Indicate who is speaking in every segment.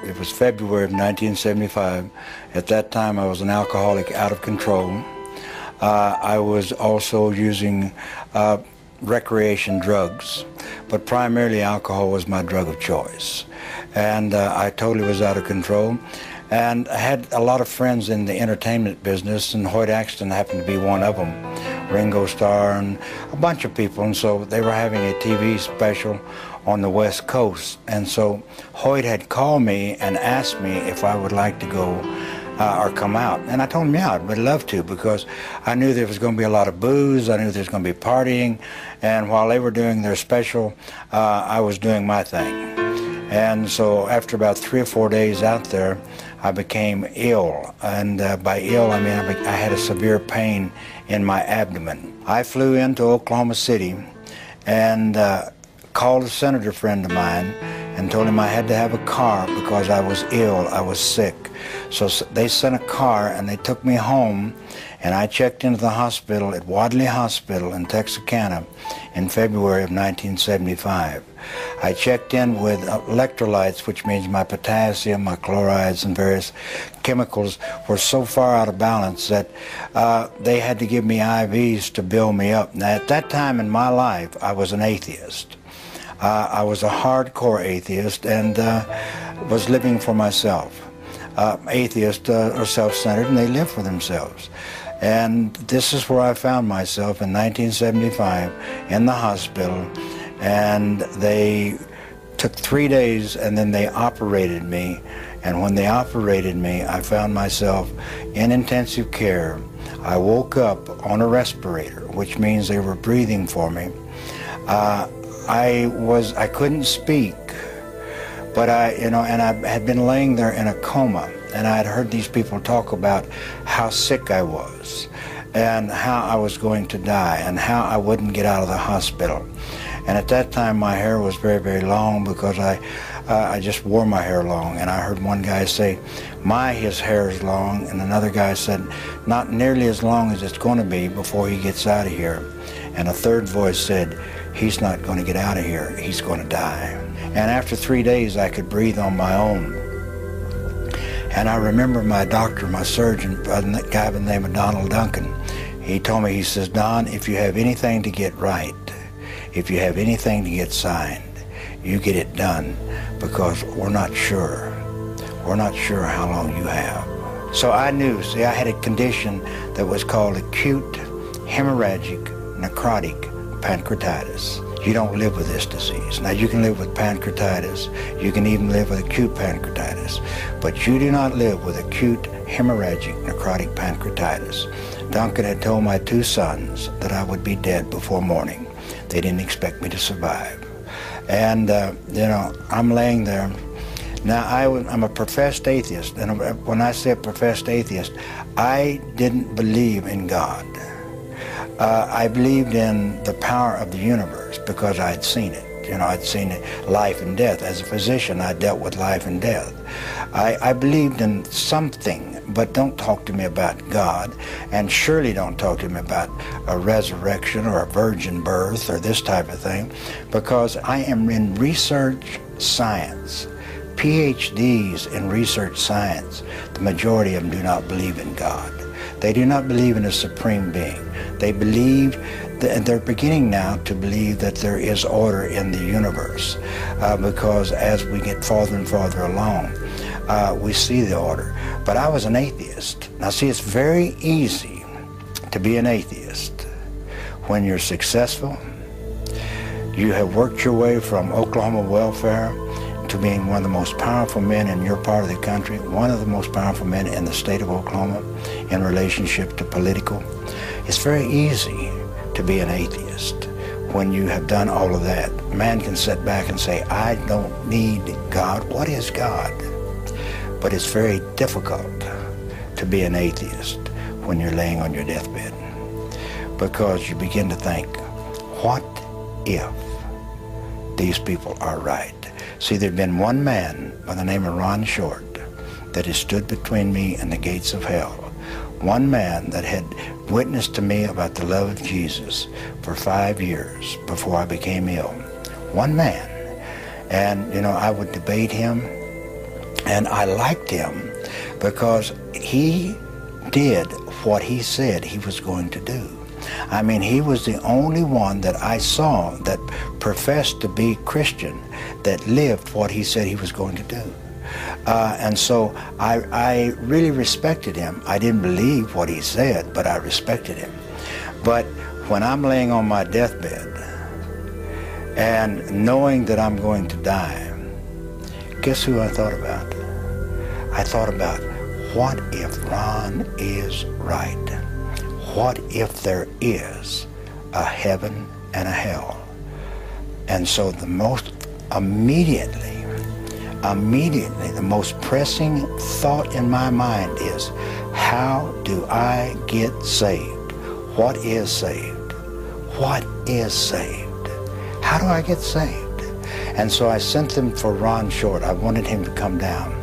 Speaker 1: It was February of 1975. At that time, I was an alcoholic out of control. I was also using recreation drugs, but primarily alcohol was my drug of choice. And I totally was out of control. And I had a lot of friends in the entertainment business, and Hoyt Axton happened to be one of them. Ringo Starr and a bunch of people, and so they were having a TV special on the West Coast. And so Hoyt had called me and asked me if I would like to go or come out. And I told him, yeah, I'd love to, because I knew there was going to be a lot of booze, I knew there was going to be partying, and while they were doing their special, I was doing my thing. And so after about 3 or 4 days out there, I became ill, and by ill I mean I had a severe pain in my abdomen. I flew into Oklahoma City and called a senator friend of mine and told him I had to have a car because I was ill, I was sick. So they sent a car and they took me home, and I checked into the hospital at Wadley Hospital in Texarkana in February of 1975. I checked in with electrolytes, which means my potassium, my chlorides, and various chemicals were so far out of balance that they had to give me IVs to build me up. Now, at that time in my life, I was an atheist. I was a hardcore atheist and was living for myself. Atheists are self-centered, and they live for themselves. And this is where I found myself in 1975 in the hospital, and they took 3 days and then they operated me. And when they operated me, I found myself in intensive care. I woke up on a respirator, which means they were breathing for me. I couldn't speak, but I had been laying there in a coma, and I had heard these people talk about how sick I was and how I was going to die and how I wouldn't get out of the hospital. And at that time my hair was very, very long, because I just wore my hair long. And I heard one guy say, his hair is long, and another guy said, not nearly as long as it's going to be before he gets out of here. And a third voice said, he's not going to get out of here, he's going to die. And after 3 days I could breathe on my own. And I remember my doctor, my surgeon, a guy by the name of Donald Duncan, he told me, he says, Don, if you have anything to get right, if you have anything to get signed, you get it done, because we're not sure. We're not sure how long you have. So I knew, see, I had a condition that was called acute hemorrhagic necrotic pancreatitis. You don't live with this disease. Now, you can live with pancreatitis, you can even live with acute pancreatitis, but you do not live with acute hemorrhagic necrotic pancreatitis. Duncan had told my 2 sons that I would be dead before morning. They didn't expect me to survive. And, I'm laying there. Now, I'm a professed atheist, and when I say a professed atheist, I didn't believe in God. I believed in the power of the universe because I'd seen it. I'd seen it, life and death. As a physician, I dealt with life and death. I believed in something, but don't talk to me about God, and surely don't talk to me about a resurrection or a virgin birth or this type of thing, because I am in research science. PhDs in research science, the majority of them do not believe in God. They do not believe in a supreme being. They believe, and they're beginning now to believe that there is order in the universe, because as we get farther and farther along, we see the order. But I was an atheist. Now see, it's very easy to be an atheist when you're successful. You have worked your way from Oklahoma welfare to being one of the most powerful men in your part of the country, one of the most powerful men in the state of Oklahoma in relationship to political. It's very easy to be an atheist when you have done all of that. A man can sit back and say, I don't need God. What is God? But it's very difficult to be an atheist when you're laying on your deathbed, because you begin to think, what if these people are right? See, there'd been one man by the name of Ron Short that has stood between me and the gates of hell. One man that had witnessed to me about the love of Jesus for 5 years before I became ill. One man. And, I would debate him. And I liked him because he did what he said he was going to do. I mean, he was the only one that I saw that professed to be Christian, that lived what he said he was going to do. And so I really respected him. I didn't believe what he said, but I respected him. But when I'm laying on my deathbed and knowing that I'm going to die, guess who I thought about? I thought about, what if Ron is right? What if there is a heaven and a hell? And so the most immediately, the most pressing thought in my mind is, how do I get saved? What is saved? What is saved? How do I get saved? And so I sent them for Ron Short. I wanted him to come down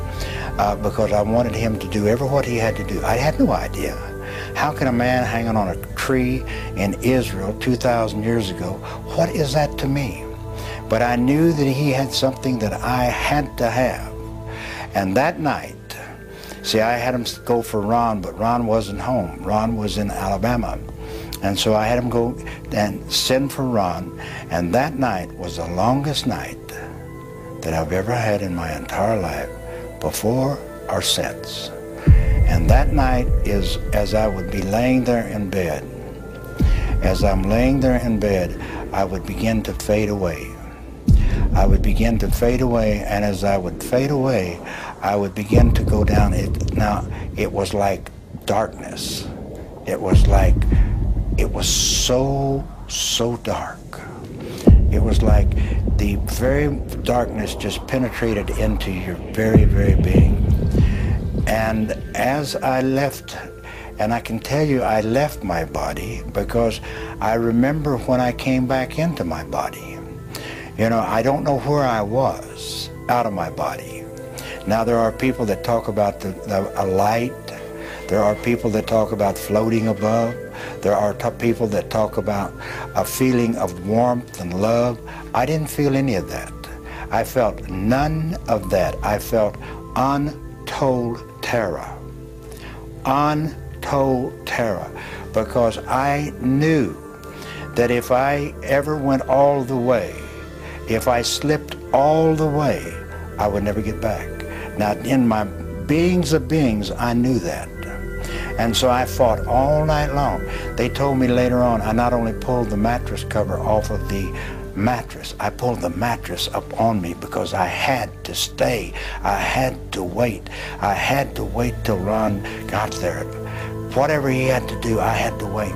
Speaker 1: because I wanted him to do what he had to do. I had no idea. How can a man hanging on a tree in Israel 2,000 years ago, what is that to me? But I knew that he had something that I had to have. And that night, see, I had him go for Ron, but Ron wasn't home. Ron was in Alabama. And so I had him go and send for Ron. And that night was the longest night that I've ever had in my entire life, before or since. And that night is, as I would be laying there in bed, as I'm laying there in bed, I would begin to fade away. I would begin to fade away, and as I would fade away, I would begin to go down. Now, it was like darkness. It was so dark. It was like the very darkness just penetrated into your very, very being. And as I left, and I can tell you I left my body because I remember when I came back into my body. You know, I don't know where I was out of my body. Now, there are people that talk about a light. There are people that talk about floating above. There are people that talk about a feeling of warmth and love. I didn't feel any of that. I felt none of that. I felt untold terror. Untold terror. Because I knew that if I ever went all the way, if I slipped all the way, I would never get back. Now, in my beings of beings, I knew that. And so I fought all night long. They told me later on, I not only pulled the mattress cover off of the mattress, I pulled the mattress up on me because I had to stay. I had to wait. I had to wait till Ron got there. Whatever he had to do, I had to wait.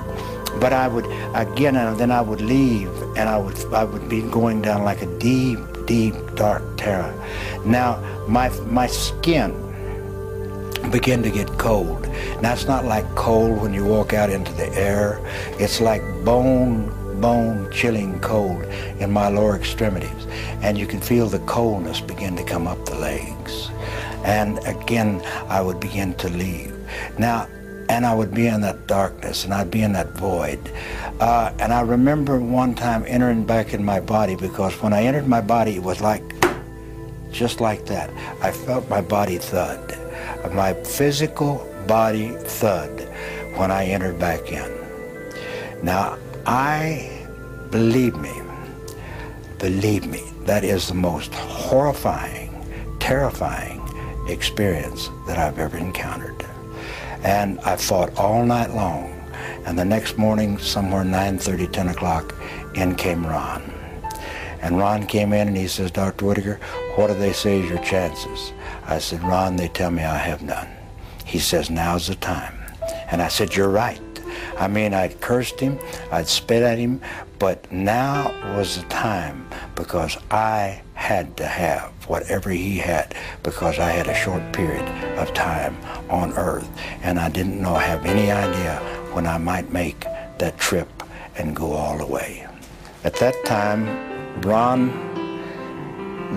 Speaker 1: But I would, again, and then I would leave, and I would be going down like a deep, deep, dark terror. Now, my skin began to get cold. Now, it's not like cold when you walk out into the air. It's like bone chilling cold in my lower extremities. And you can feel the coldness begin to come up the legs. And again, I would begin to leave. Now, and I would be in that darkness, and I'd be in that void. And I remember one time entering back in my body, because when I entered my body, it was like, just like that. I felt my body thud. My physical body thud when I entered back in. Now, believe me, that is the most horrifying, terrifying experience that I've ever encountered. And I fought all night long. And the next morning, somewhere 9:30, 10 o'clock, in came Ron. And Ron came in and he says, Dr. Whitaker, what do they say is your chances? I said, Ron, they tell me I have none. He says, now's the time. And I said, you're right. I mean, I'd cursed him, I'd spit at him, but now was the time, because I had to have whatever he had, because I had a short period of time on earth, and I didn't have any idea when I might make that trip and go all the way. At that time, Ron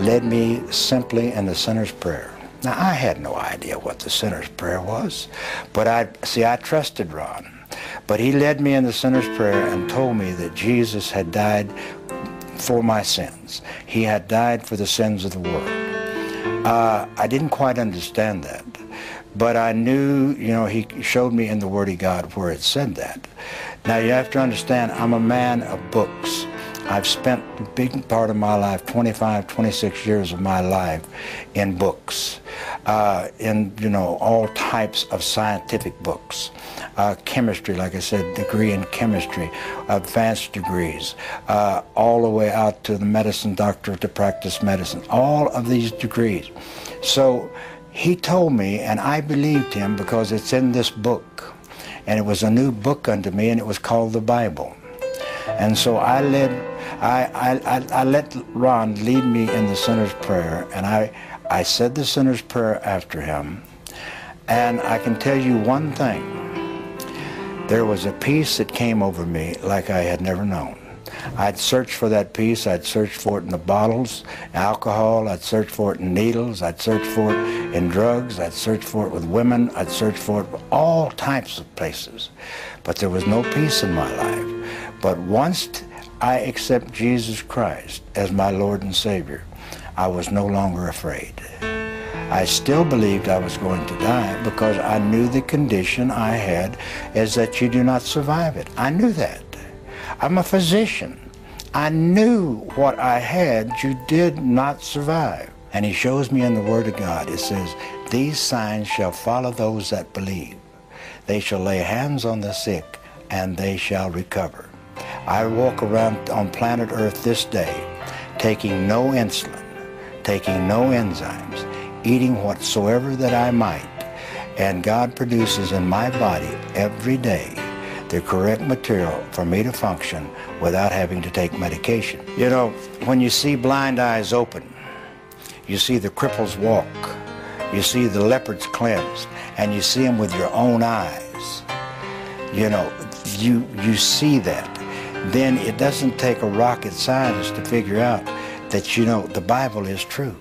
Speaker 1: led me simply in the sinner's prayer. Now, I had no idea what the sinner's prayer was, but I trusted Ron. But he led me in the sinner's prayer and told me that Jesus had died for my sins. He had died for the sins of the world. I didn't quite understand that, but I knew, you know, he showed me in the Word of God where it said that. Now you have to understand, I'm a man of books. I've spent a big part of my life, 25, 26 years of my life, in books, in, you know, all types of scientific books. Chemistry, like I said, degree in chemistry, advanced degrees, all the way out to the medicine doctor to practice medicine, all of these degrees. So he told me, and I believed him because it's in this book, and it was a new book unto me, and it was called the Bible. And so I let Ron lead me in the sinner's prayer, and I said the sinner's prayer after him. And I can tell you one thing. There was a peace that came over me like I had never known. I'd search for that peace. I'd search for it in the bottles, alcohol. I'd search for it in needles. I'd search for it in drugs. I'd search for it with women. I'd search for it all types of places. But there was no peace in my life. But once I accept Jesus Christ as my Lord and Savior, I was no longer afraid. I still believed I was going to die because I knew the condition I had is that you do not survive it. I knew that. I'm a physician. I knew what I had, you did not survive. And he shows me in the Word of God, it says, these signs shall follow those that believe. They shall lay hands on the sick, and they shall recover. I walk around on planet Earth this day, taking no insulin, taking no enzymes, eating whatsoever that I might, and God produces in my body every day the correct material for me to function without having to take medication. You know, when you see blind eyes open, you see the cripples walk, you see the leopards cleansed, and you see them with your own eyes. You know, you see that. Then it doesn't take a rocket scientist to figure out that, you know, the Bible is true.